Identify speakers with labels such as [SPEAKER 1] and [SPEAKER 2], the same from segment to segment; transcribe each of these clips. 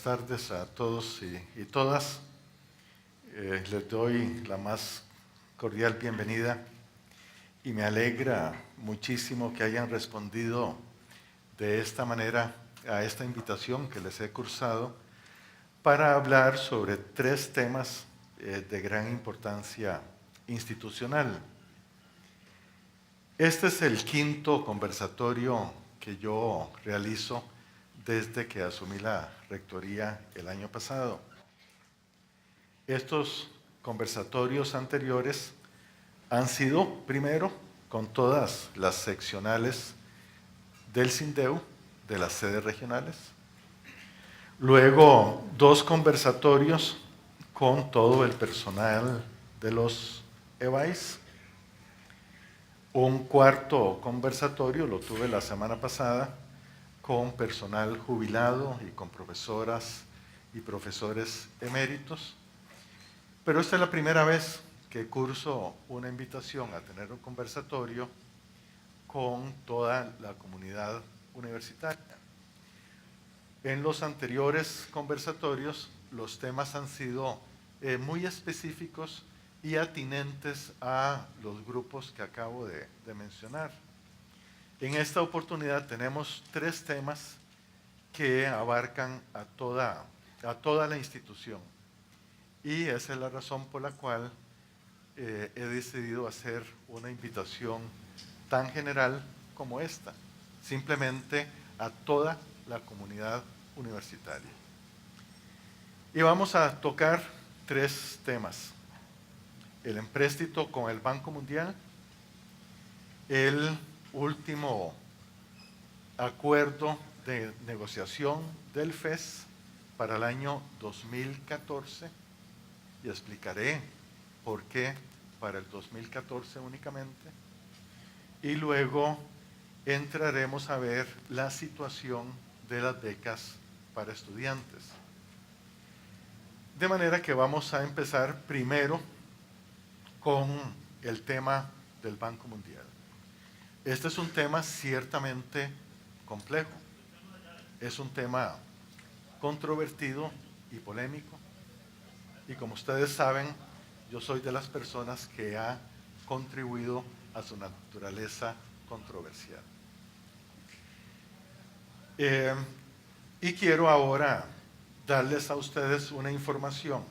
[SPEAKER 1] tardes a todos y todas. Les doy la más cordial bienvenida y me alegra muchísimo que hayan respondido de esta manera a esta invitación que les he cursado para hablar sobre 3 temas de gran importancia institucional. Este es el 5º conversatorio que yo realizo desde que asumí la rectoría el año pasado. Estos conversatorios anteriores han sido, primero, con todas las seccionales del SINDEU, de las sedes regionales. Luego, 2 conversatorios con todo el personal de los EBAIS. Un 4º conversatorio lo tuve la semana pasada con personal jubilado y con profesoras y profesores eméritos. Pero esta es la primera vez que curso una invitación a tener un conversatorio con toda la comunidad universitaria. En los anteriores conversatorios, los temas han sido muy específicos y atinentes a los grupos que acabo de mencionar. En esta oportunidad tenemos 3 temas que abarcan a toda la institución. Y esa es la razón por la cual he decidido hacer una invitación tan general como esta, simplemente a toda la comunidad universitaria. Y vamos a tocar 3 temas: el empréstito con el Banco Mundial, el último acuerdo de negociación del FES para el año 2014, y explicaré por qué para el 2014 únicamente, y luego entraremos a ver la situación de las becas para estudiantes. De manera que vamos a empezar primero con el tema del Banco Mundial. Este es un tema ciertamente complejo, es un tema controvertido y polémico, y como ustedes saben, yo soy de las personas que ha contribuido a su naturaleza controversial. Y quiero ahora darles a ustedes una información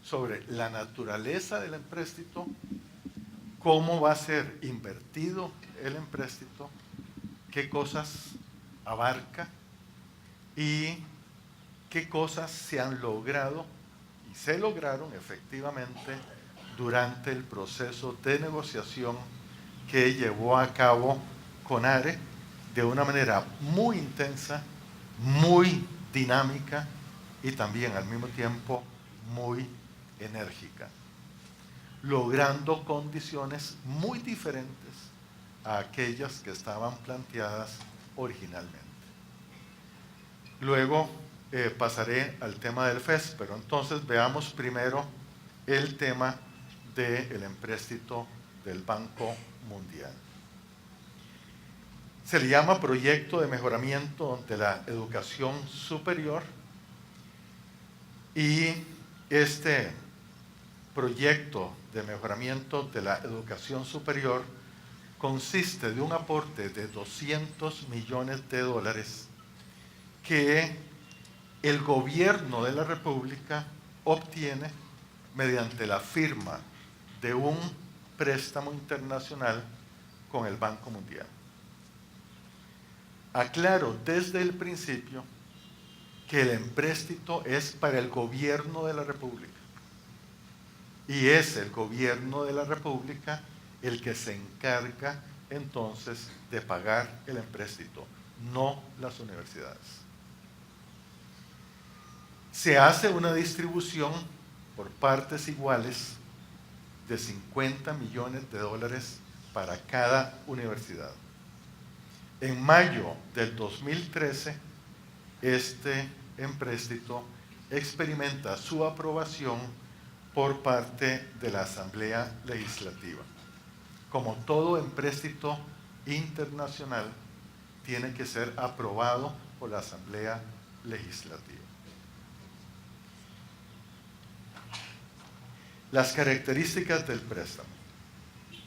[SPEAKER 1] sobre la naturaleza del empréstito, cómo va a ser invertido el empréstito, qué cosas abarca y qué cosas se han logrado y se lograron efectivamente durante el proceso de negociación que llevó a cabo CONARE de una manera muy intensa, muy dinámica y también al mismo tiempo muy enérgica, logrando condiciones muy diferentes a aquellas que estaban planteadas originalmente. Luego pasaré al tema del FES, pero entonces veamos primero el tema del empréstito del Banco Mundial. Se le llama Proyecto de Mejoramiento de la Educación Superior, y este proyecto de mejoramiento de la educación superior consiste de un aporte de $200 millones que el gobierno de la República obtiene mediante la firma de un préstamo internacional con el Banco Mundial. Aclaro desde el principio que el empréstito es para el gobierno de la República, y es el gobierno de la República el que se encarga entonces de pagar el empréstito, no las universidades. Se hace una distribución por partes iguales de $50 millones para cada universidad. En mayo del 2013, este empréstito experimenta su aprobación por parte de la Asamblea Legislativa. Como todo empréstito internacional, tiene que ser aprobado por la Asamblea Legislativa. Las características del préstamo.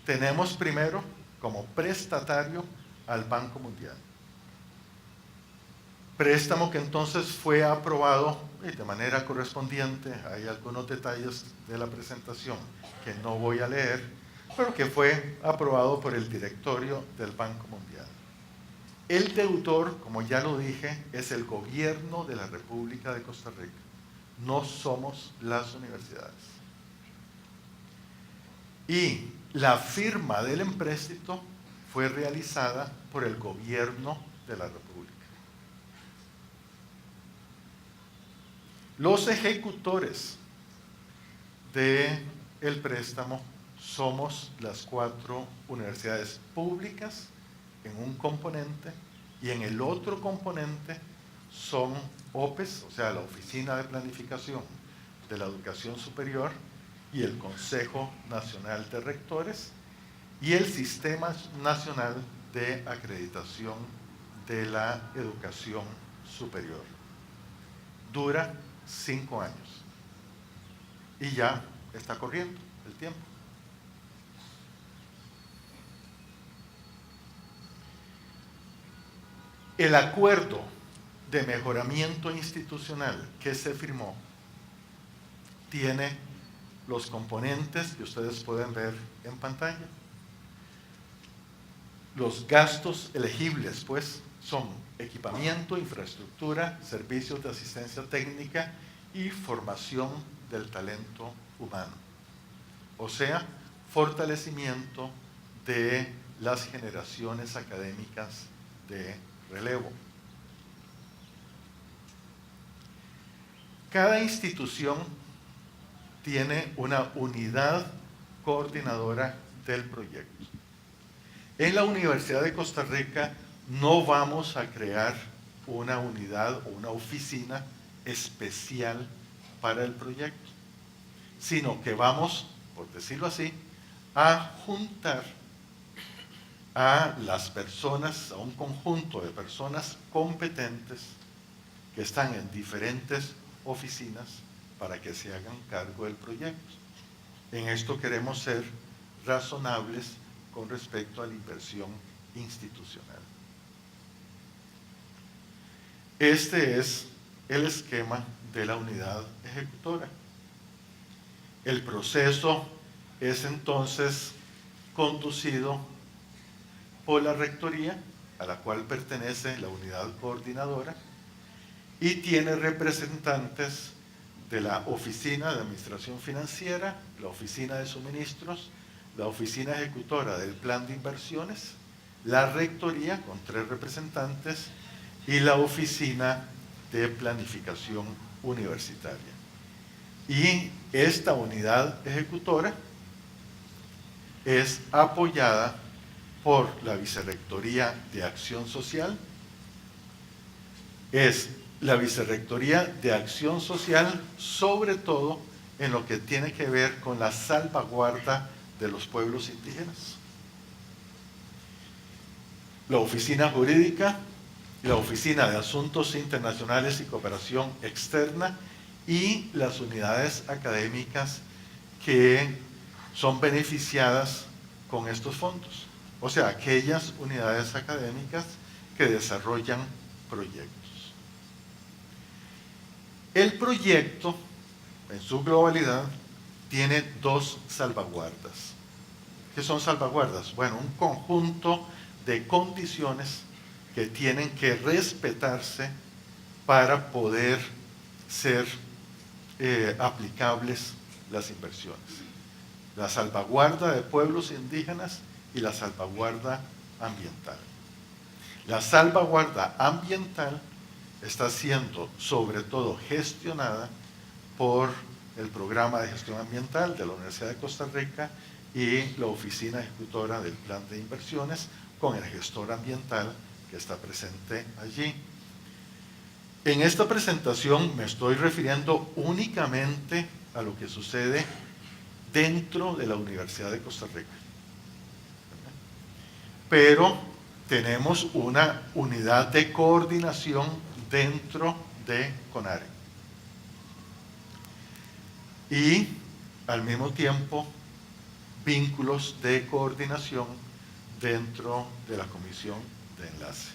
[SPEAKER 1] Tenemos primero como prestatario al Banco Mundial. Préstamo que entonces fue aprobado de manera correspondiente. Hay algunos detalles de la presentación que no voy a leer, pero que fue aprobado por el directorio del Banco Mundial. El deudor, como ya lo dije, es el gobierno de la República de Costa Rica. No somos las universidades. Y la firma del empréstito fue realizada por el gobierno de la República. Los ejecutores del préstamo somos las 4 universidades públicas en un componente, y en el otro componente son OPES, o sea, la Oficina de Planificación de la Educación Superior y el Consejo Nacional de Rectores y el Sistema Nacional de Acreditación de la Educación Superior. Dura 5 años y ya está corriendo el tiempo. El acuerdo de mejoramiento institucional que se firmó tiene los componentes que ustedes pueden ver en pantalla. Los gastos elegibles, pues, son equipamiento, infraestructura, servicios de asistencia técnica y formación del talento humano. O sea, fortalecimiento de las generaciones académicas de relevo. Cada institución tiene una unidad coordinadora del proyecto. En la Universidad de Costa Rica no vamos a crear una unidad o una oficina especial para el proyecto, sino que vamos, por decirlo así, a juntar a las personas, a un conjunto de personas competentes que están en diferentes oficinas para que se hagan cargo del proyecto. En esto queremos ser razonables con respecto a la inversión institucional. Este es el esquema de la unidad ejecutora. El proceso es entonces conducido por la rectoría, a la cual pertenece la unidad coordinadora, y tiene representantes de la Oficina de Administración Financiera, la Oficina de Suministros, la Oficina Ejecutora del Plan de Inversiones, la rectoría con 3 representantes y la Oficina de Planificación Universitaria. Y esta unidad ejecutora es apoyada por la Vicerrectoría de Acción Social. Es la Vicerrectoría de Acción Social, sobre todo en lo que tiene que ver con la salvaguarda de los pueblos indígenas. La Oficina Jurídica, la Oficina de Asuntos Internacionales y Cooperación Externa y las unidades académicas que son beneficiadas con estos fondos. O sea, aquellas unidades académicas que desarrollan proyectos. El proyecto, en su globalidad, tiene 2 salvaguardas. ¿Qué son salvaguardas? Bueno, un conjunto de condiciones que tienen que respetarse para poder ser aplicables las inversiones. La salvaguarda de pueblos indígenas y la salvaguarda ambiental. La salvaguarda ambiental está siendo sobre todo gestionada por el Programa de Gestión Ambiental de la Universidad de Costa Rica y la Oficina Ejecutora del Plan de Inversiones con el gestor ambiental que está presente allí. En esta presentación me estoy refiriendo únicamente a lo que sucede dentro de la Universidad de Costa Rica. Pero tenemos una unidad de coordinación dentro de CONARE. Y al mismo tiempo vínculos de coordinación dentro de la comisión de enlace.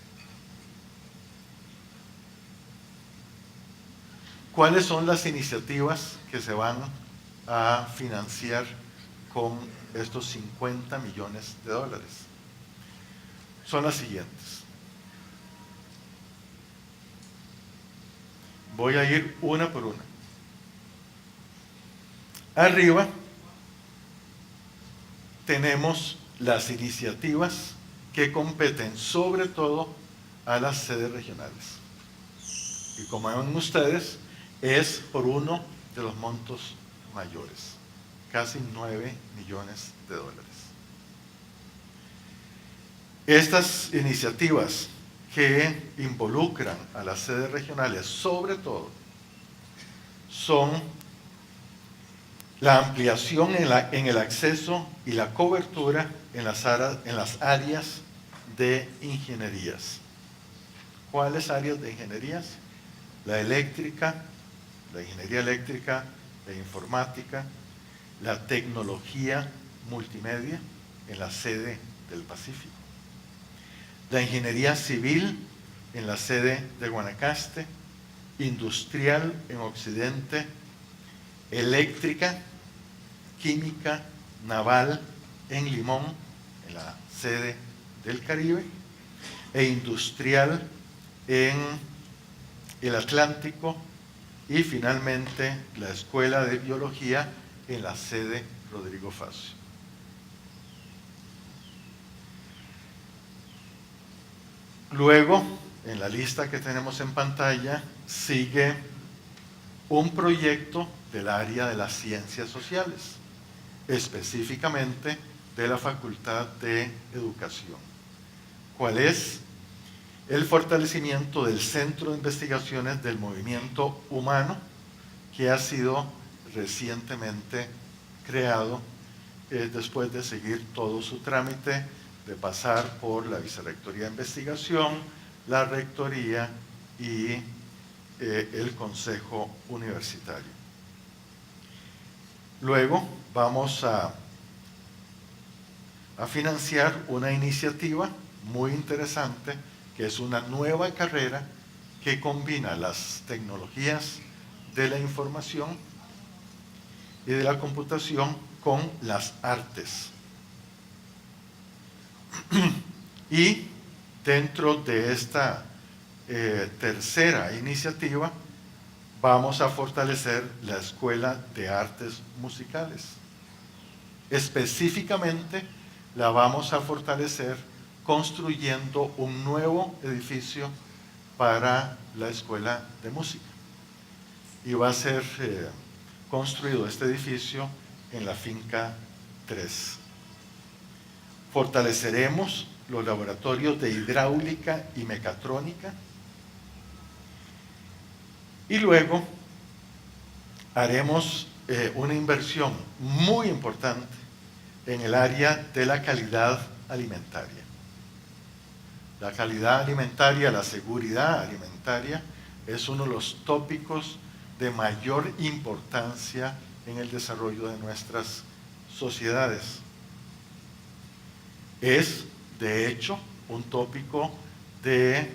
[SPEAKER 1] ¿Cuáles son las iniciativas que se van a financiar con estos 50 millones de dólares? Son las siguientes. Voy a ir una por una. Arriba tenemos las iniciativas que competen sobre todo a las sedes regionales. Y como ven ustedes, es por uno de los montos mayores, casi 9 millones de dólares. Estas iniciativas que involucran a las sedes regionales, sobre todo, son la ampliación en el acceso y la cobertura en las áreas de ingenierías. ¿Cuáles áreas de ingenierías? La eléctrica, la ingeniería eléctrica, la informática, la tecnología multimedia en la sede del Pacífico, la ingeniería civil en la sede de Guanacaste, industrial en Occidente, eléctrica, química, naval en Limón, en la sede del Caribe, e industrial en el Atlántico, y finalmente la Escuela de Biología en la sede Rodrigo Facio. Luego, en la lista que tenemos en pantalla, sigue un proyecto del área de las ciencias sociales, específicamente de la Facultad de Educación. ¿Cuál es? El fortalecimiento del Centro de Investigaciones del Movimiento Humano, que ha sido recientemente creado después de seguir todo su trámite, de pasar por la Vicerrectoría de Investigación, la Rectoría y el Consejo Universitario. Luego vamos a financiar una iniciativa muy interesante, que es una nueva carrera que combina las tecnologías de la información y de la computación con las artes. Y dentro de esta tercera iniciativa vamos a fortalecer la Escuela de Artes Musicales. Específicamente la vamos a fortalecer construyendo un nuevo edificio para la Escuela de Música. Y va a ser construido este edificio en la finca 3. Fortaleceremos los laboratorios de hidráulica y mecatrónica. Y luego haremos una inversión muy importante en el área de la calidad alimentaria. La calidad alimentaria, la seguridad alimentaria, es uno de los tópicos de mayor importancia en el desarrollo de nuestras sociedades. Es, de hecho, un tópico de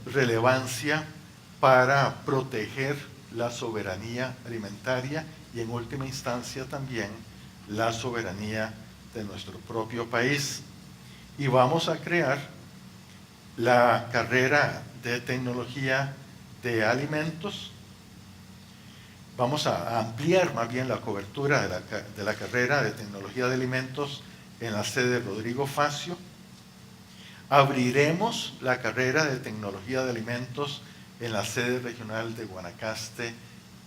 [SPEAKER 1] relevancia para proteger la soberanía alimentaria y, en última instancia, también la soberanía de nuestro propio país. Y vamos a crear la carrera de tecnología de alimentos. Vamos a ampliar más bien la cobertura de la carrera de tecnología de alimentos en la sede de Rodrigo Facio. Abriremos la carrera de tecnología de alimentos en la sede regional de Guanacaste,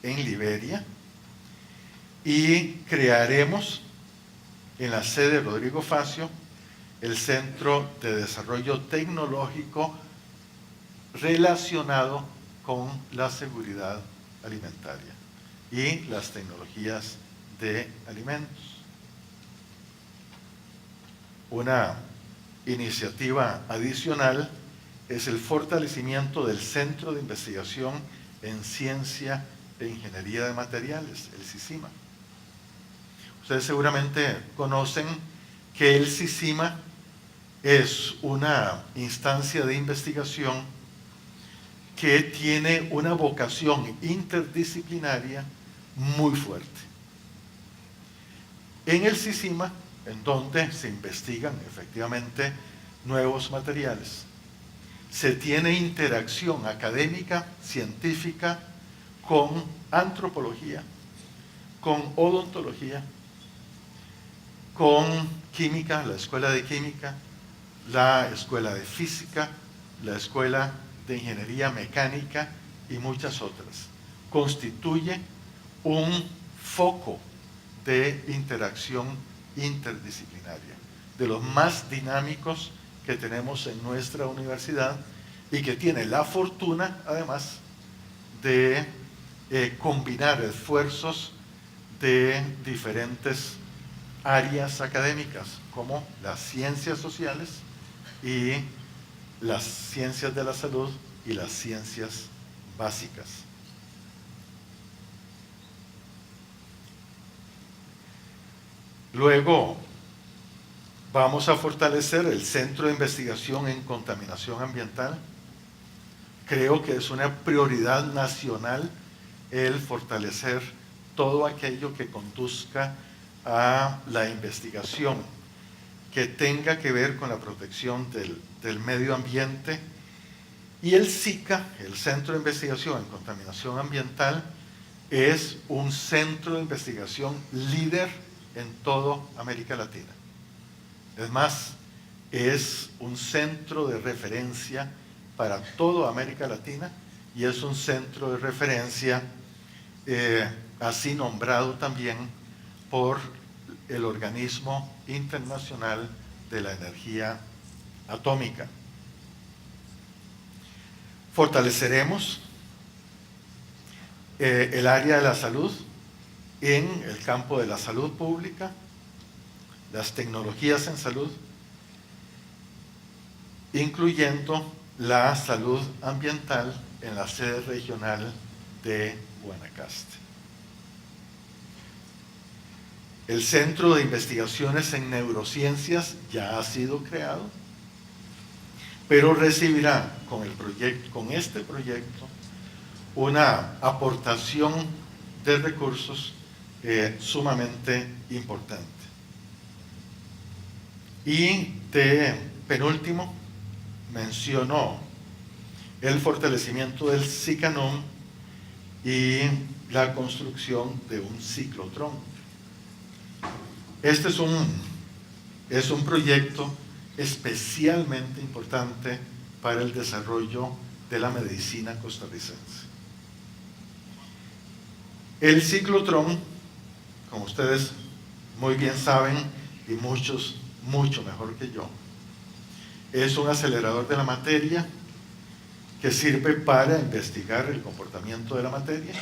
[SPEAKER 1] en Liberia. Y crearemos en la sede de Rodrigo Facio el Centro de Desarrollo Tecnológico relacionado con la seguridad alimentaria y las tecnologías de alimentos. Una iniciativa adicional es el fortalecimiento del Centro de Investigación en Ciencia e Ingeniería de Materiales, el CICIMA. Ustedes seguramente conocen que el CICIMA es una instancia de investigación que tiene una vocación interdisciplinaria muy fuerte. En el CICIMA, en donde se investigan efectivamente nuevos materiales, se tiene interacción académica, científica, con antropología, con odontología, con química, la escuela de química, la escuela de física, la escuela de ingeniería mecánica y muchas otras. Constituye un foco de interacción interdisciplinaria, de los más dinámicos que tenemos en nuestra universidad y que tiene la fortuna, además, de combinar esfuerzos de diferentes áreas académicas, como las ciencias sociales y las ciencias de la salud y las ciencias básicas. Luego, vamos a fortalecer el Centro de Investigación en Contaminación Ambiental. Creo que es una prioridad nacional el fortalecer todo aquello que conduzca a la investigación que tenga que ver con la protección del medio ambiente. Y el CICA, el Centro de Investigación en Contaminación Ambiental, es un centro de investigación líder en toda América Latina. Es más, es un centro de referencia para toda América Latina y es un centro de referencia así nombrado también por el Organismo Internacional de la Energía Atómica. Fortaleceremos el área de la salud en el campo de la salud pública, las tecnologías en salud, incluyendo la salud ambiental en la sede regional de Guanacaste. El Centro de Investigaciones en Neurociencias ya ha sido creado, pero recibirá con este proyecto una aportación de recursos sumamente importante. Y de penúltimo, mencionó el fortalecimiento del SICANUM y la construcción de un ciclotrón. Este es un proyecto especialmente importante para el desarrollo de la medicina costarricense. El ciclotrón, como ustedes muy bien saben, y muchos mucho mejor que yo, es un acelerador de la materia que sirve para investigar el comportamiento de la materia,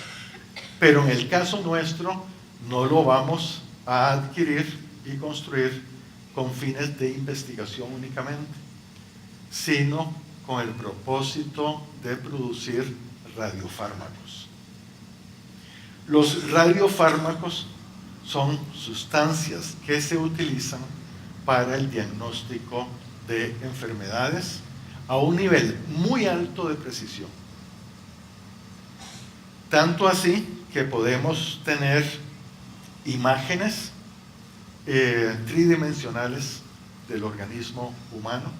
[SPEAKER 1] pero en el caso nuestro no lo vamos a adquirir y construir con fines de investigación únicamente, sino con el propósito de producir radiofármacos. Los radiofármacos son sustancias que se utilizan para el diagnóstico de enfermedades a un nivel muy alto de precisión. Tanto así que podemos tener imágenes tridimensionales del organismo humano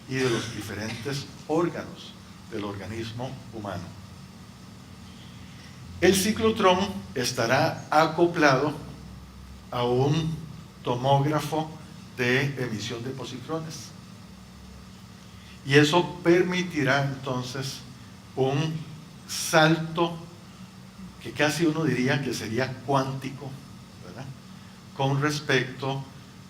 [SPEAKER 1] y de los diferentes órganos del organismo humano. El ciclotrón estará acoplado a un tomógrafo de emisión de positrones. Y eso permitirá entonces un salto que casi uno diría que sería cuántico, ¿verdad?, con respecto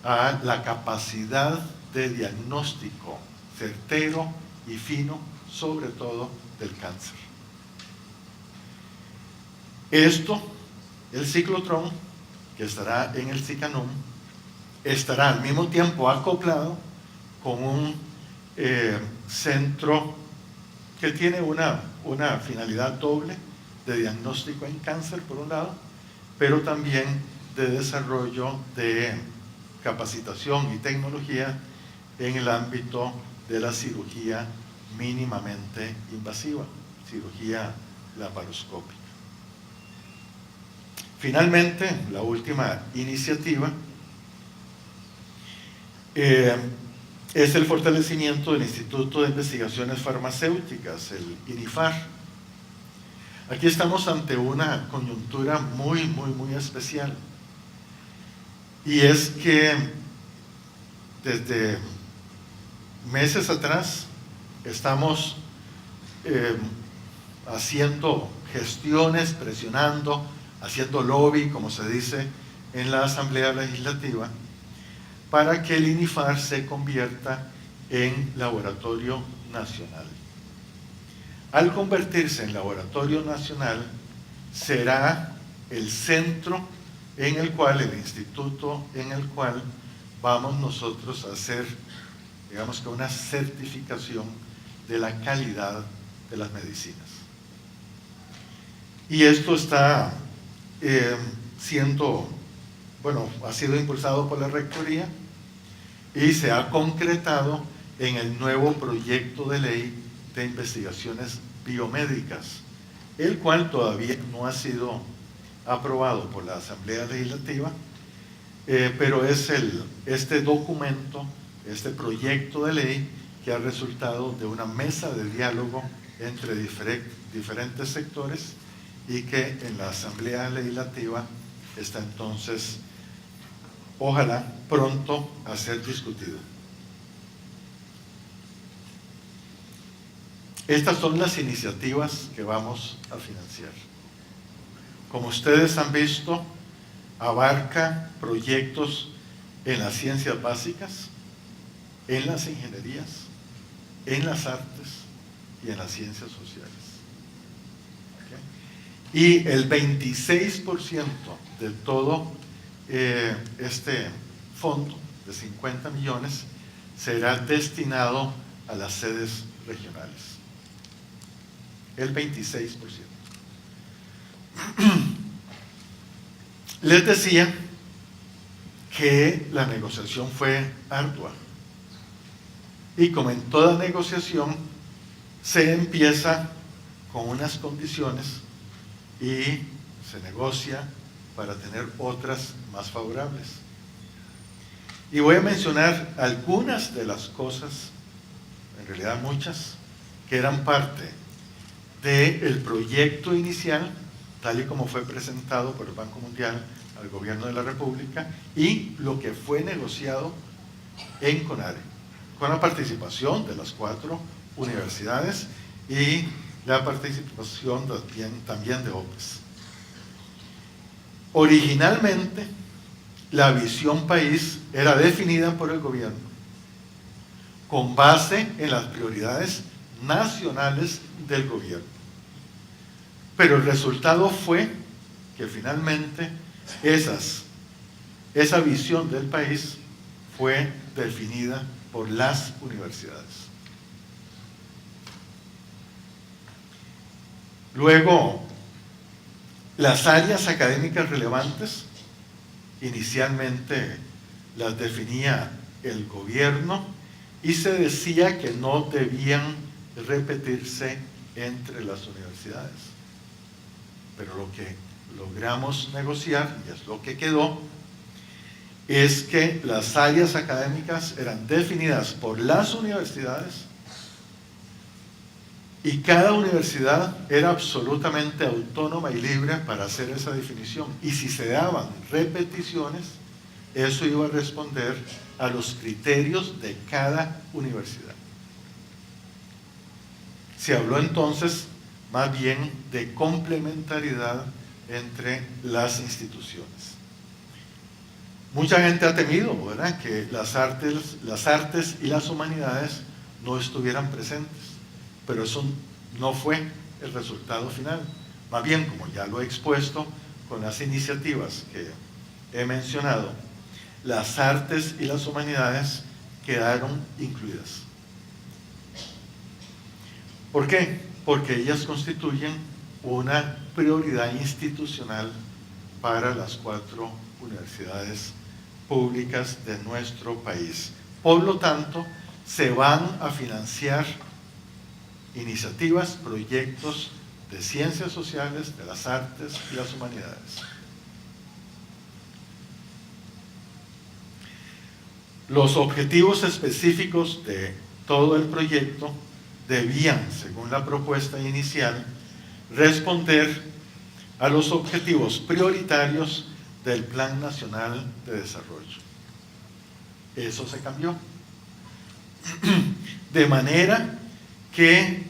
[SPEAKER 1] a la capacidad de diagnóstico certero y fino, sobre todo del cáncer. Esto, el ciclotrón, que estará en el SICANUM, estará al mismo tiempo acoplado con un centro que tiene una finalidad doble de diagnóstico en cáncer por un lado, pero también de desarrollo de capacitación y tecnología en el ámbito de la cirugía mínimamente invasiva, cirugía laparoscópica. Finalmente, la última iniciativa es el fortalecimiento del Instituto de Investigaciones Farmacéuticas, el INIFAR. Aquí estamos ante una coyuntura muy especial, y es que desde meses atrás estamos haciendo gestiones, presionando, haciendo lobby, como se dice en la Asamblea Legislativa, para que el INIFAR se convierta en laboratorio nacional. Al convertirse en laboratorio nacional, será el centro en el cual, el instituto en el cual vamos nosotros a hacer, digamos que una certificación de la calidad de las medicinas. Y esto está ha sido impulsado por la Rectoría y se ha concretado en el nuevo proyecto de ley de investigaciones biomédicas, el cual todavía no ha sido aprobado por la Asamblea Legislativa, pero es este documento, este proyecto de ley que ha resultado de una mesa de diálogo entre diferentes sectores y que en la Asamblea Legislativa está entonces, ojalá, pronto a ser discutido. Estas son las iniciativas que vamos a financiar. Como ustedes han visto, abarca proyectos en las ciencias básicas, en las ingenierías, en las artes y en las ciencias sociales. Y el 26% de todo este fondo de 50 millones será destinado a las sedes regionales. El 26%. Les decía que la negociación fue ardua. Y como en toda negociación, se empieza con unas condiciones y se negocia para tener otras más favorables. Y voy a mencionar algunas de las cosas, en realidad muchas, que eran parte del proyecto inicial, tal y como fue presentado por el Banco Mundial al Gobierno de la República, y lo que fue negociado en CONARE, con la participación de las 4 universidades y la participación también de OPES. Originalmente, la visión país era definida por el gobierno con base en las prioridades nacionales del gobierno. Pero el resultado fue que finalmente esa visión del país fue definida por las universidades. Luego, las áreas académicas relevantes, inicialmente las definía el gobierno y se decía que no debían repetirse entre las universidades. Pero lo que logramos negociar, y es lo que quedó, es que las áreas académicas eran definidas por las universidades y cada universidad era absolutamente autónoma y libre para hacer esa definición. Y si se daban repeticiones, eso iba a responder a los criterios de cada universidad. Se habló entonces más bien de complementariedad entre las instituciones. Mucha gente ha temido, ¿verdad?, que las artes y las humanidades no estuvieran presentes, pero eso no fue el resultado final. Más bien, como ya lo he expuesto con las iniciativas que he mencionado, las artes y las humanidades quedaron incluidas. ¿Por qué? Porque ellas constituyen una prioridad institucional para las 4 universidades públicas de nuestro país. Por lo tanto, se van a financiar iniciativas, proyectos de ciencias sociales, de las artes y las humanidades. Los objetivos específicos de todo el proyecto debían, según la propuesta inicial, responder a los objetivos prioritarios del Plan Nacional de Desarrollo. Eso se cambió. De manera que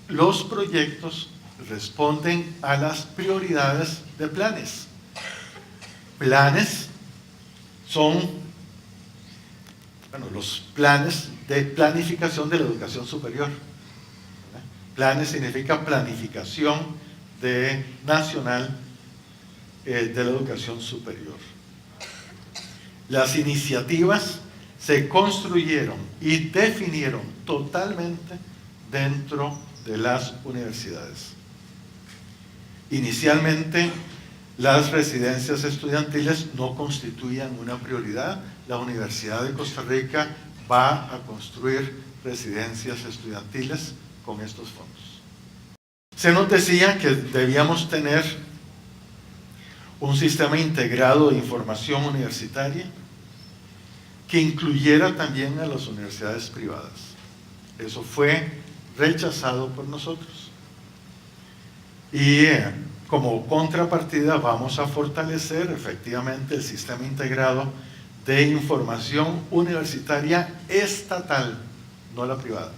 [SPEAKER 1] los proyectos responden a las prioridades de planes. Planes son, los planes de planificación de la educación superior. Planes significa planificación nacional de la educación superior. Las iniciativas se construyeron y definieron totalmente dentro de las universidades. Inicialmente, las residencias estudiantiles no constituían una prioridad. La Universidad de Costa Rica va a construir residencias estudiantiles con estos fondos. Se nos decía que debíamos tener un sistema integrado de información universitaria que incluyera también a las universidades privadas. Eso fue rechazado por nosotros. Y como contrapartida vamos a fortalecer efectivamente el sistema integrado de información universitaria estatal, no la privada.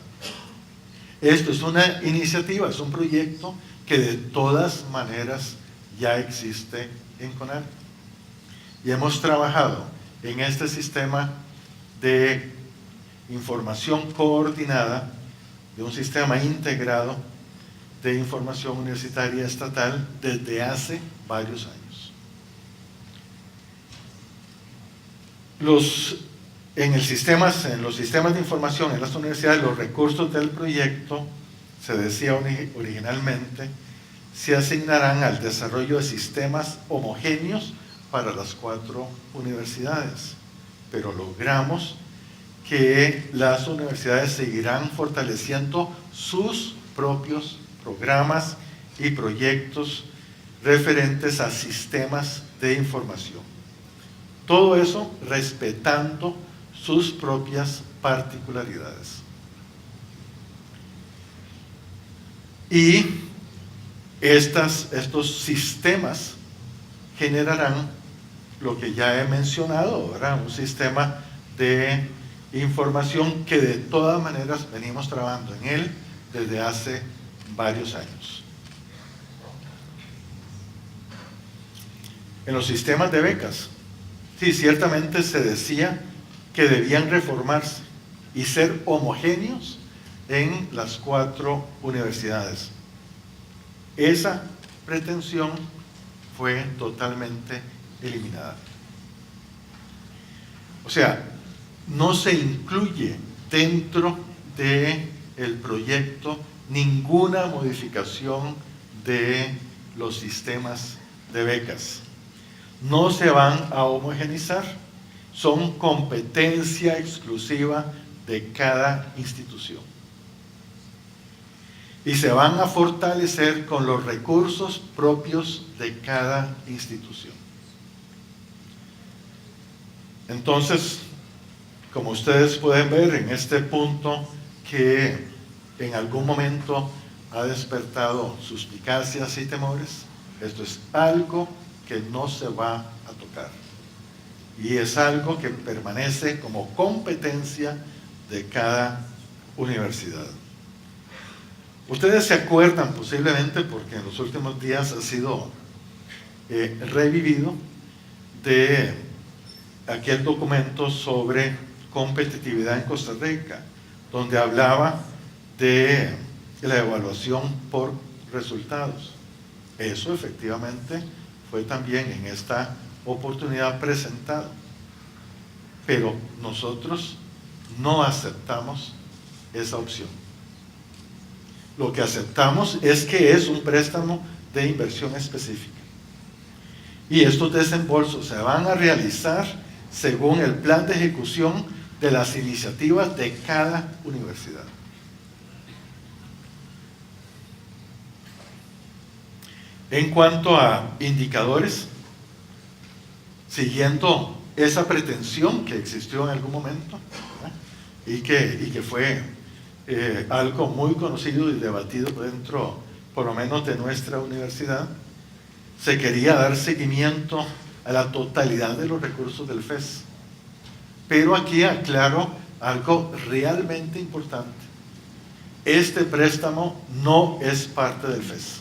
[SPEAKER 1] Esto es una iniciativa, es un proyecto que de todas maneras ya existe en CONALE. Y hemos trabajado en este sistema de información coordinada, de un sistema integrado de información universitaria estatal desde hace varios años. En los sistemas de información en las universidades, los recursos del proyecto, se decía originalmente, se asignarán al desarrollo de sistemas homogéneos para las 4 universidades, pero logramos que las universidades seguirán fortaleciendo sus propios programas y proyectos referentes a sistemas de información. Todo eso respetando sus propias particularidades. Y estos sistemas generarán lo que ya he mencionado, ¿verdad? Un sistema de información que de todas maneras venimos trabajando en él desde hace varios años. En los sistemas de becas, sí, ciertamente se decía que debían reformarse y ser homogéneos en las 4 universidades. Esa pretensión fue totalmente eliminada. O sea, no se incluye dentro del proyecto ninguna modificación de los sistemas de becas. No se van a homogeneizar, son competencia exclusiva de cada institución. Y se van a fortalecer con los recursos propios de cada institución. Entonces, como ustedes pueden ver en este punto que en algún momento ha despertado suspicacias y temores, esto es algo que no se va a tocar. Y es algo que permanece como competencia de cada universidad. Ustedes se acuerdan posiblemente, porque en los últimos días ha sido revivido, de aquel documento sobre competitividad en Costa Rica, donde hablaba de la evaluación por resultados. Eso efectivamente fue también en esta oportunidad presentado, pero nosotros no aceptamos esa opción. Lo que aceptamos es que es un préstamo de inversión específica Y estos desembolsos se van a realizar según el plan de ejecución de las iniciativas de cada universidad. En cuanto a indicadores, siguiendo esa pretensión que existió en algún momento, ¿verdad? y que fue algo muy conocido y debatido dentro, por lo menos, de nuestra universidad, se quería dar seguimiento a la totalidad de los recursos del FES. Pero aquí aclaro algo realmente importante. Este préstamo no es parte del FES.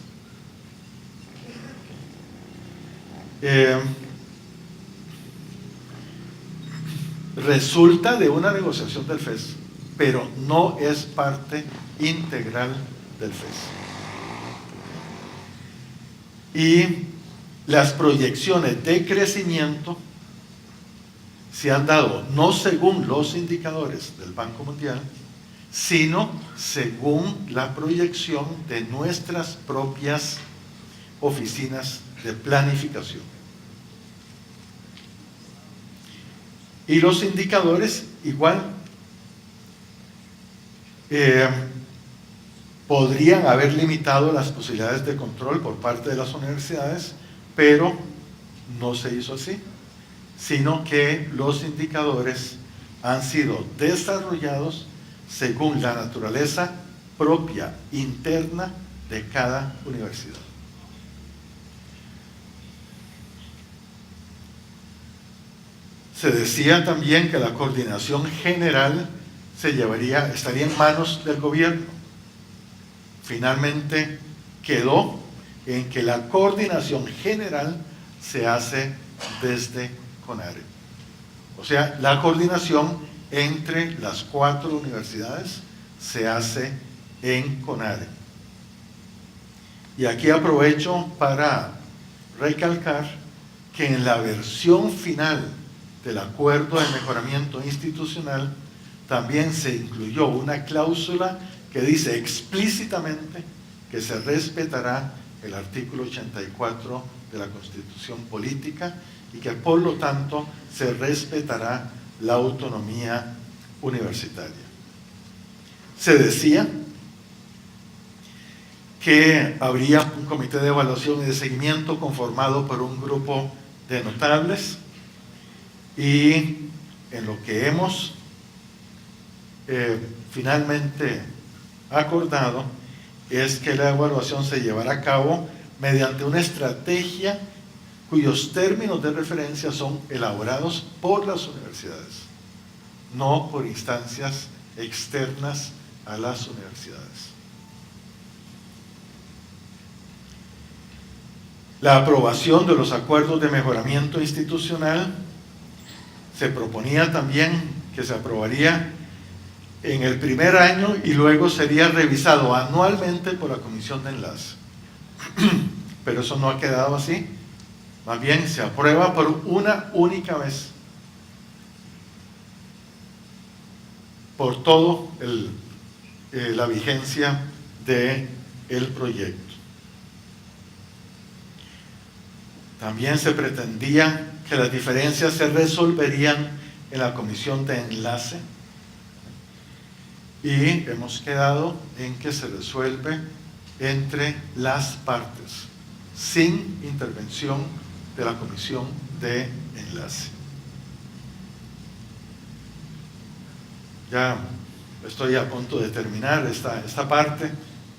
[SPEAKER 1] Resulta de una negociación del FES, pero no es parte integral del FES. Y las proyecciones de crecimiento se han dado no según los indicadores del Banco Mundial, sino según la proyección de nuestras propias oficinas de planificación. Y los indicadores igual podrían haber limitado las posibilidades de control por parte de las universidades, pero no se hizo así, sino que los indicadores han sido desarrollados según la naturaleza propia, interna de cada universidad. Se decía también que la coordinación general estaría en manos del gobierno. Finalmente quedó en que la coordinación general se hace desde CONARE. O sea, la coordinación entre las 4 universidades se hace en CONARE. Y aquí aprovecho para recalcar que en la versión final del acuerdo de mejoramiento institucional también se incluyó una cláusula que dice explícitamente que se respetará el artículo 84 de la Constitución Política y que por lo tanto se respetará la autonomía universitaria. Se decía que habría un comité de evaluación y de seguimiento conformado por un grupo de notables, y en lo que hemos finalmente acordado es que la evaluación se llevará a cabo mediante una estrategia cuyos términos de referencia son elaborados por las universidades, no por instancias externas a las universidades. La aprobación de los acuerdos de mejoramiento institucional se proponía también que se aprobaría en el primer año y luego sería revisado anualmente por la comisión de enlace. Pero eso no ha quedado así. Más bien se aprueba por una única vez, por todo la vigencia del proyecto. También se pretendía que las diferencias se resolverían en la comisión de enlace, y hemos quedado en que se resuelve entre las partes, sin intervención de la comisión de enlace. Ya estoy a punto de terminar esta parte,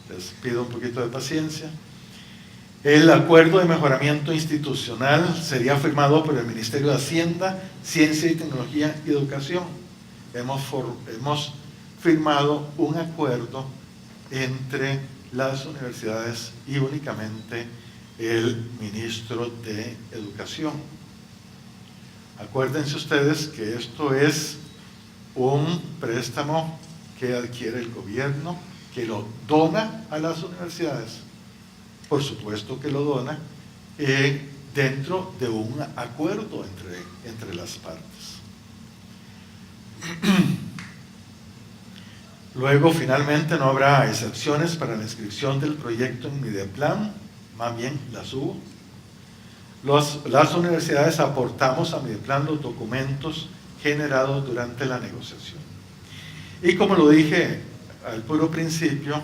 [SPEAKER 1] les pido un poquito de paciencia. El acuerdo de mejoramiento institucional sería firmado por el Ministerio de Hacienda, Ciencia y Tecnología y Educación. Hemos firmado un acuerdo entre las universidades y únicamente el ministro de Educación. Acuérdense ustedes que esto es un préstamo que adquiere el gobierno, que lo dona a las universidades. Por supuesto que lo dona dentro de un acuerdo entre las partes. Luego, finalmente, no habrá excepciones para la inscripción del proyecto en Mideplan, más bien las hubo. las universidades aportamos a Mideplan los documentos generados durante la negociación. Y como lo dije al puro principio,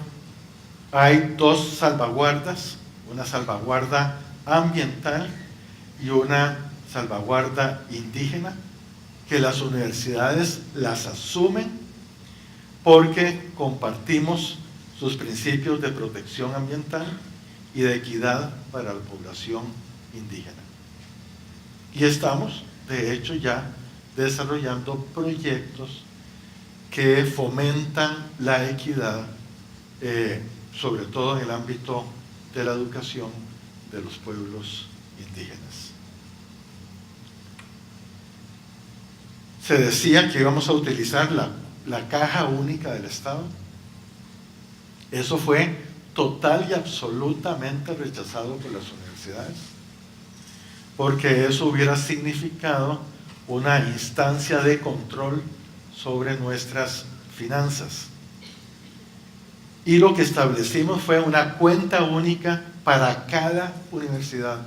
[SPEAKER 1] hay dos salvaguardas, una salvaguarda ambiental y una salvaguarda indígena, que las universidades las asumen porque compartimos sus principios de protección ambiental y de equidad para la población indígena. Y estamos, de hecho, ya desarrollando proyectos que fomentan la equidad, sobre todo en el ámbito de la educación de los pueblos indígenas. Se decía que íbamos a utilizar la caja única del Estado. Eso fue total y absolutamente rechazado por las universidades, porque eso hubiera significado una instancia de control sobre nuestras finanzas. Y lo que establecimos fue una cuenta única para cada universidad,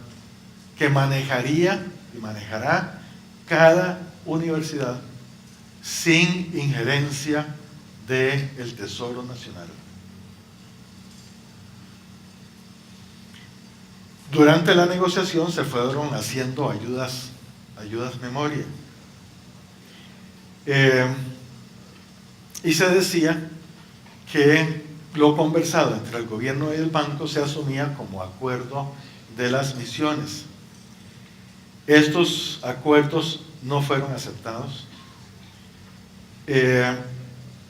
[SPEAKER 1] que manejaría y manejará cada universidad sin injerencia del Tesoro Nacional. Durante la negociación se fueron haciendo ayudas memoria. Y se decía que lo conversado entre el gobierno y el banco se asumía como acuerdo de las misiones. Estos acuerdos no fueron aceptados.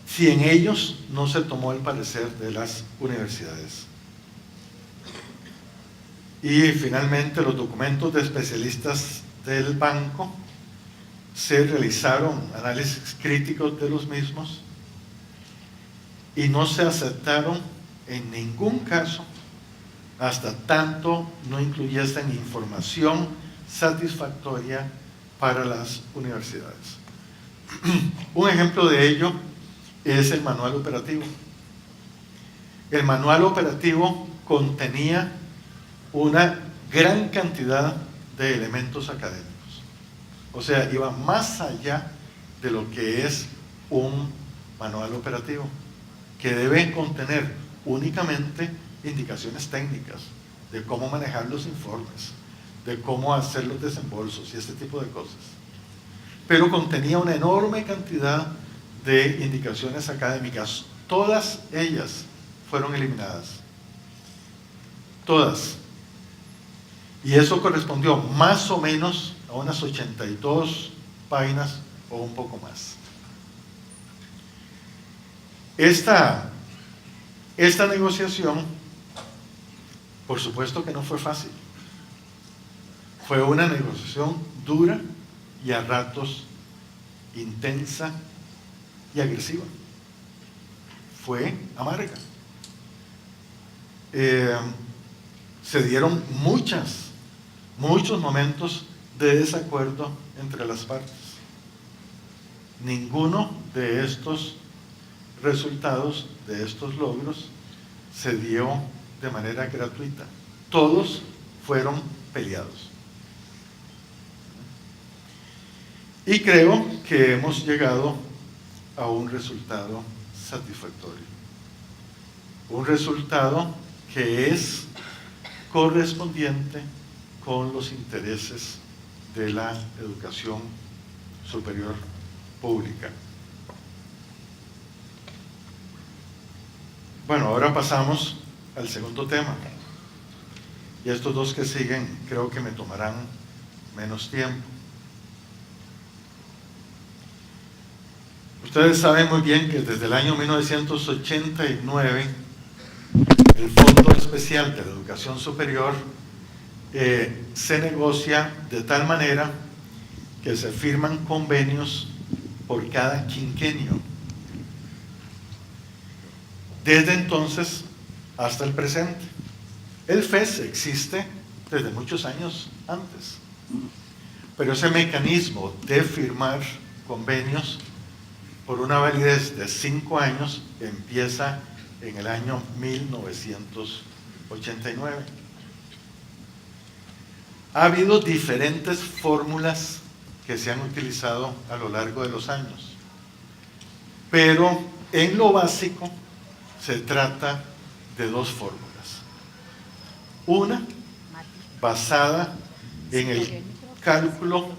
[SPEAKER 1] Si en ellos no se tomó el parecer de las universidades. Y finalmente los documentos de especialistas del banco, se realizaron análisis críticos de los mismos y no se aceptaron en ningún caso hasta tanto no incluyesen información satisfactoria para las universidades. Un ejemplo de ello es el manual operativo. El manual operativo contenía una gran cantidad de elementos académicos. O sea, iba más allá de lo que es un manual operativo, que debe contener únicamente indicaciones técnicas de cómo manejar los informes, de cómo hacer los desembolsos y este tipo de cosas. Pero contenía una enorme cantidad de indicaciones académicas. Todas ellas fueron eliminadas. Todas. Y eso correspondió más o menos a unas 82 páginas o un poco más. Esta negociación, por supuesto que no fue fácil. Fue una negociación dura y a ratos intensa y agresiva. Fue amarga. Se dieron muchos momentos de desacuerdo entre las partes. Ninguno de estos resultados, de estos logros, se dio de manera gratuita. Todos fueron peleados. Y creo que hemos llegado a un resultado satisfactorio. Un resultado que es correspondiente con los intereses de la educación superior pública. Bueno, ahora pasamos al segundo tema. Y estos dos que siguen creo que me tomarán menos tiempo. Ustedes saben muy bien que desde el año 1989 el Fondo Especial de la Educación Superior se negocia de tal manera que se firman convenios por cada quinquenio. Desde entonces hasta el presente. El FES existe desde muchos años antes, pero ese mecanismo de firmar convenios por una validez de 5 años empieza en el año 1989. Ha habido diferentes fórmulas que se han utilizado a lo largo de los años, pero en lo básico se trata de dos fórmulas. Una basada en el cálculo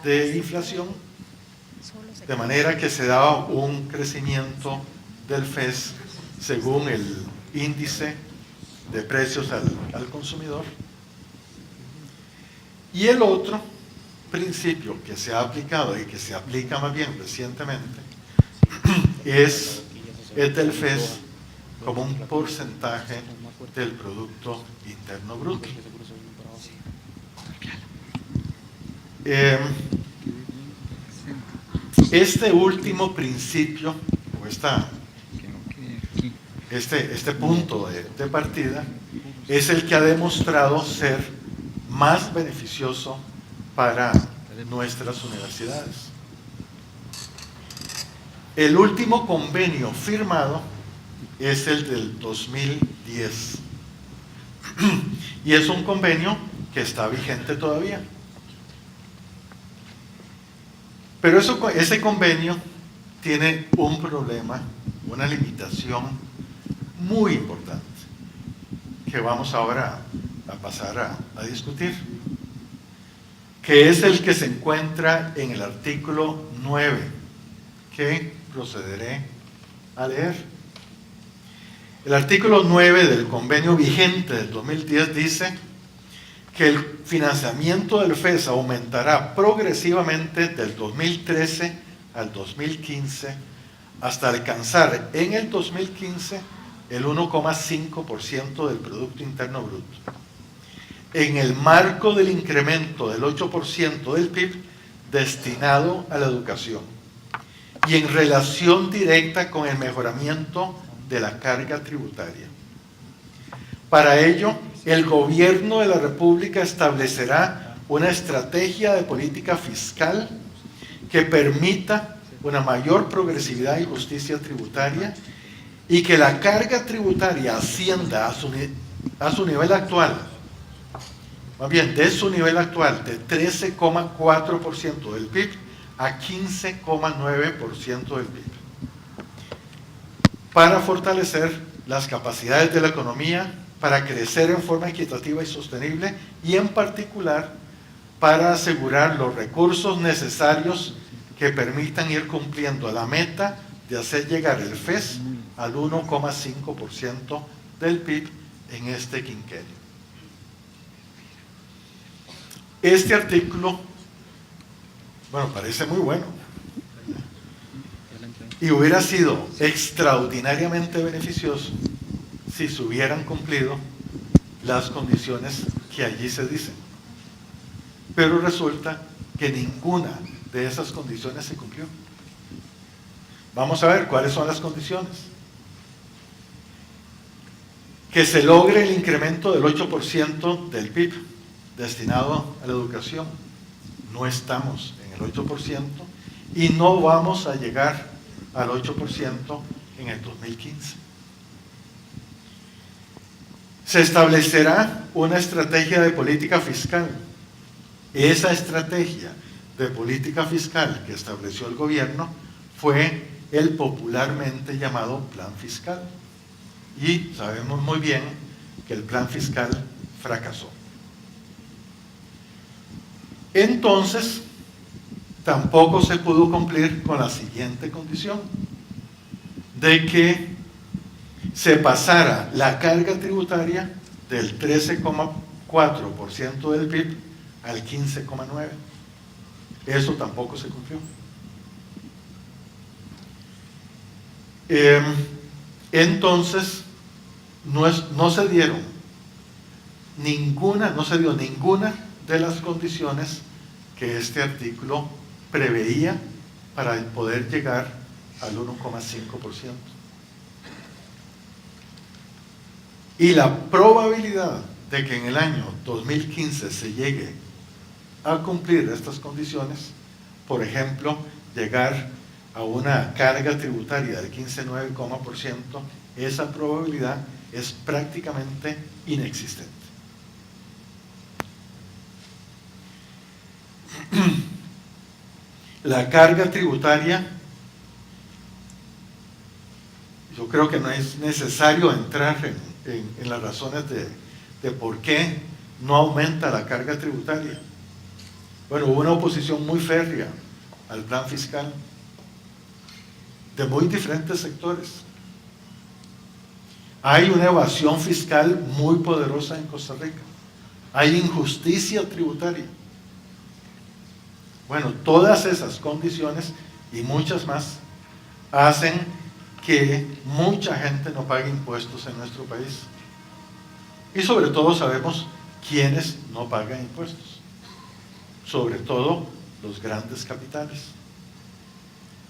[SPEAKER 1] de inflación, de manera que se daba un crecimiento del FES según el índice de precios al consumidor. Y el otro principio que se ha aplicado y que se aplica más bien recientemente es el del FES como un porcentaje del Producto Interno Bruto. Este último principio, o este punto de partida, es el que ha demostrado ser más beneficioso para nuestras universidades. El último convenio firmado es el del 2010 y es un convenio que está vigente todavía. Pero ese convenio tiene un problema, una limitación muy importante que vamos ahora a pasar a discutir, que es el que se encuentra en el artículo 9, que procederé a leer. El artículo 9 del convenio vigente del 2010 dice que el financiamiento del FES aumentará progresivamente del 2013 al 2015 hasta alcanzar en el 2015 el 1,5% del Producto Interno Bruto. En el marco del incremento del 8% del PIB destinado a la educación y en relación directa con el mejoramiento de la carga tributaria. Para ello, el Gobierno de la República establecerá una estrategia de política fiscal que permita una mayor progresividad y justicia tributaria y que la carga tributaria ascienda a su nivel actual, más bien de su nivel actual de 13,4% del PIB a 15,9% del PIB, para fortalecer las capacidades de la economía, para crecer en forma equitativa y sostenible y en particular para asegurar los recursos necesarios que permitan ir cumpliendo la meta de hacer llegar el FES al 1,5% del PIB en este quinquenio. Este artículo, bueno, parece muy bueno y hubiera sido extraordinariamente beneficioso si se hubieran cumplido las condiciones que allí se dicen. Pero resulta que ninguna de esas condiciones se cumplió. Vamos a ver cuáles son las condiciones. Que se logre el incremento del 8% del PIB destinado a la educación. No estamos en el 8% y no vamos a llegar al 8% en el 2015. Se establecerá una estrategia de política fiscal. Esa estrategia de política fiscal que estableció el gobierno fue el popularmente llamado plan fiscal. Y sabemos muy bien que el plan fiscal fracasó. Entonces, tampoco se pudo cumplir con la siguiente condición, de que se pasara la carga tributaria del 13,4% del PIB al 15,9%. Eso tampoco se cumplió. Entonces, no se dio ninguna de las condiciones que este artículo preveía para poder llegar al 1,5%. Y la probabilidad de que en el año 2015 se llegue a cumplir estas condiciones, por ejemplo, llegar a una carga tributaria del 15,9%, esa probabilidad es prácticamente inexistente. La carga tributaria, yo creo que no es necesario entrar en las razones de por qué no aumenta la carga tributaria. Bueno, hubo una oposición muy férrea al plan fiscal de muy diferentes sectores. Hay una evasión fiscal muy poderosa en Costa Rica. Hay injusticia tributaria. Bueno, todas esas condiciones y muchas más hacen que mucha gente no pague impuestos en nuestro país. Y sobre todo sabemos quiénes no pagan impuestos. Sobre todo los grandes capitales.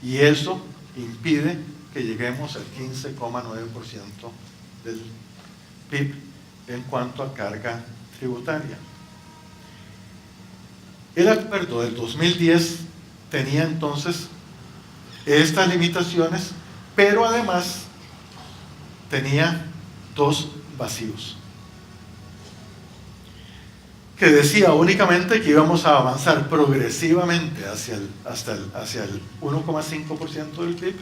[SPEAKER 1] Y eso impide que lleguemos al 15,9% del PIB en cuanto a carga tributaria. El acuerdo del 2010 tenía entonces estas limitaciones, pero además tenía dos vacíos. Que decía únicamente que íbamos a avanzar progresivamente hacia el 1,5% del PIB,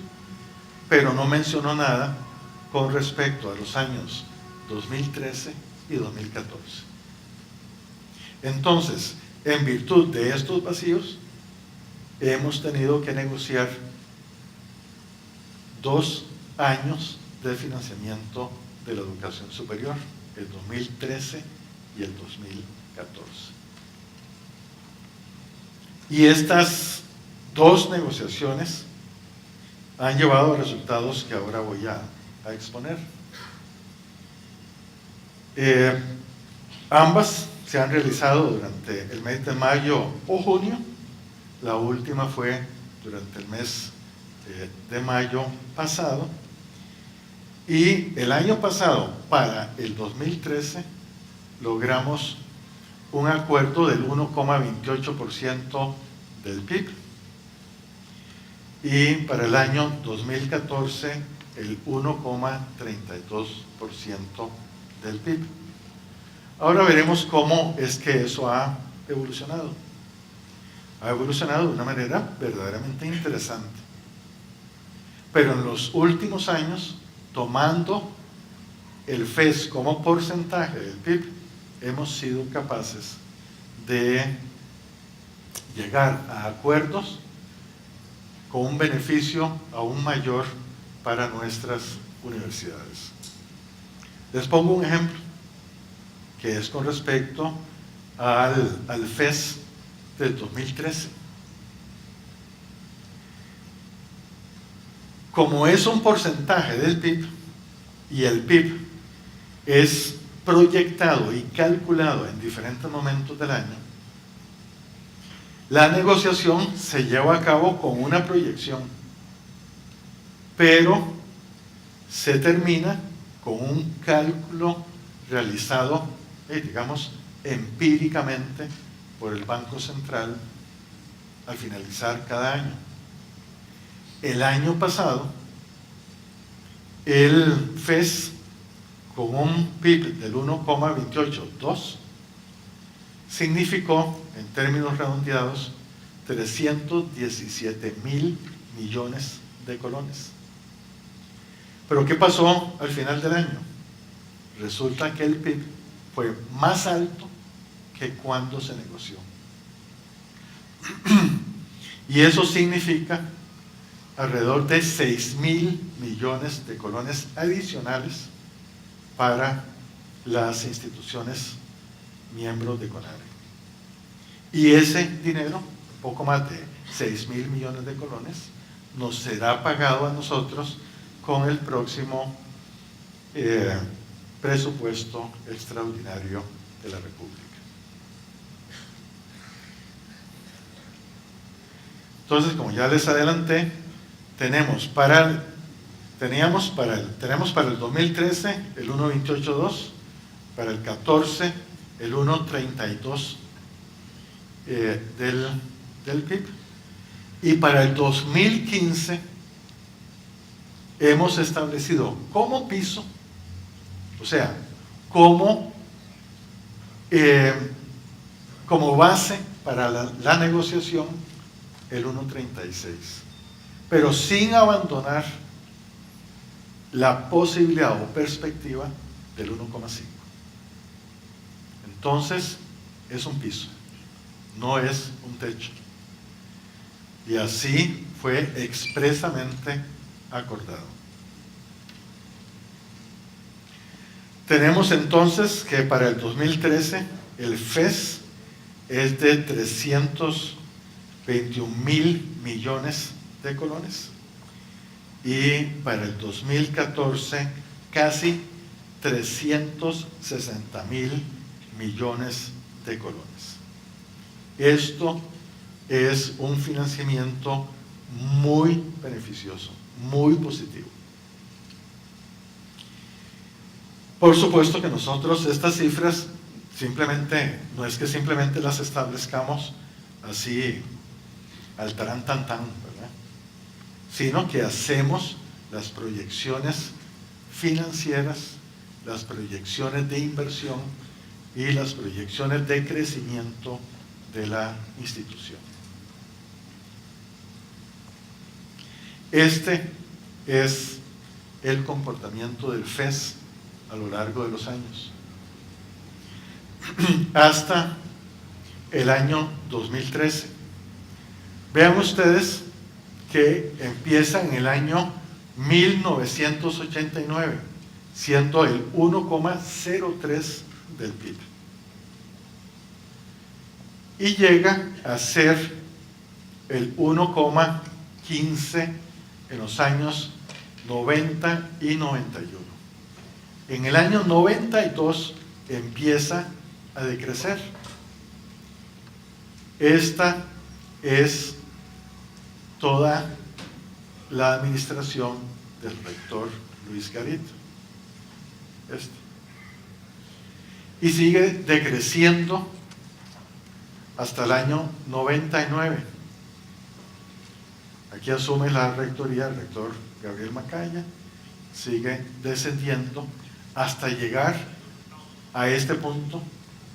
[SPEAKER 1] pero no mencionó nada con respecto a los años 2013 y 2014. Entonces, en virtud de estos vacíos, hemos tenido que negociar 2 años de financiamiento de la educación superior, el 2013 y el 2014. Y estas 2 negociaciones han llevado a resultados que ahora voy a exponer. Ambas se han realizado durante el mes de mayo o junio. La última fue durante el mes de mayo pasado. Y el año pasado, para el 2013, logramos un acuerdo del 1,28% del PIB. Y para el año 2014, el 1,32% del PIB. Ahora veremos cómo es que eso ha evolucionado. Ha evolucionado de una manera verdaderamente interesante. Pero en los últimos años, tomando el FES como porcentaje del PIB, hemos sido capaces de llegar a acuerdos con un beneficio aún mayor para nuestras universidades. Les pongo un ejemplo, que es con respecto al FES del 2013. Como es un porcentaje del PIB, y el PIB es proyectado y calculado en diferentes momentos del año, la negociación se lleva a cabo con una proyección, pero se termina con un cálculo realizado, digamos, empíricamente por el Banco Central al finalizar cada año. El año pasado, el FES con un PIB del 1,282 significó, en términos redondeados, 317,000 millones de colones. Pero ¿qué pasó al final del año? Resulta que el PIB fue más alto que cuando se negoció. Y eso significa alrededor de 6,000 millones de colones adicionales para las instituciones miembros de CONARE. Y ese dinero, poco más de 6,000 millones de colones, nos será pagado a nosotros con el próximo presupuesto extraordinario de la República. Entonces, como ya les adelanté, tenemos para el 2013 el 1,282, para el 14 el 1,32 del PIB, y para el 2015 hemos establecido como piso, o sea, como base para la negociación el 1.36, pero sin abandonar la posibilidad o perspectiva del 1.5. Entonces, es un piso, no es un techo. Y así fue expresamente acordado. Tenemos entonces que para el 2013 el FES es de 321.000 millones de colones y para el 2014 casi 360.000 millones de colones. Esto es un financiamiento muy beneficioso, muy positivo. Por supuesto que nosotros estas cifras simplemente, no es que simplemente las establezcamos así al tarantantán, ¿verdad? Sino que hacemos las proyecciones financieras, las proyecciones de inversión y las proyecciones de crecimiento de la institución. Este es el comportamiento del FES a lo largo de los años. Hasta el año 2013. Vean ustedes que empieza en el año 1989, siendo el 1,03 del PIB. Y llega a ser el 1,15 en los años 90 y 91. En el año 92 empieza a decrecer. Esta es toda la administración del rector Luis Garit. Y sigue decreciendo hasta el año 99. Aquí asume la rectoría el rector Gabriel Macaya, sigue descendiendo hasta llegar a este punto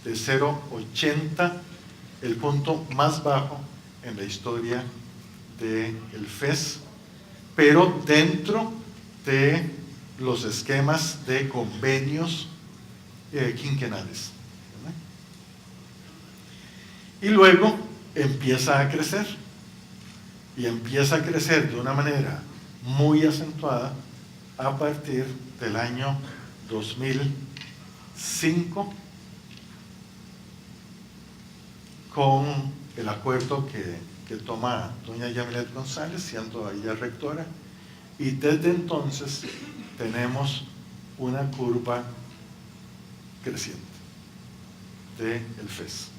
[SPEAKER 1] de 0,80, el punto más bajo en la historia del FES, pero dentro de los esquemas de convenios quinquenales. Y luego empieza a crecer, y empieza a crecer de una manera muy acentuada a partir del año 2005, con el acuerdo que toma doña Yamilet González, siendo ella rectora, y desde entonces tenemos una curva creciente del FES.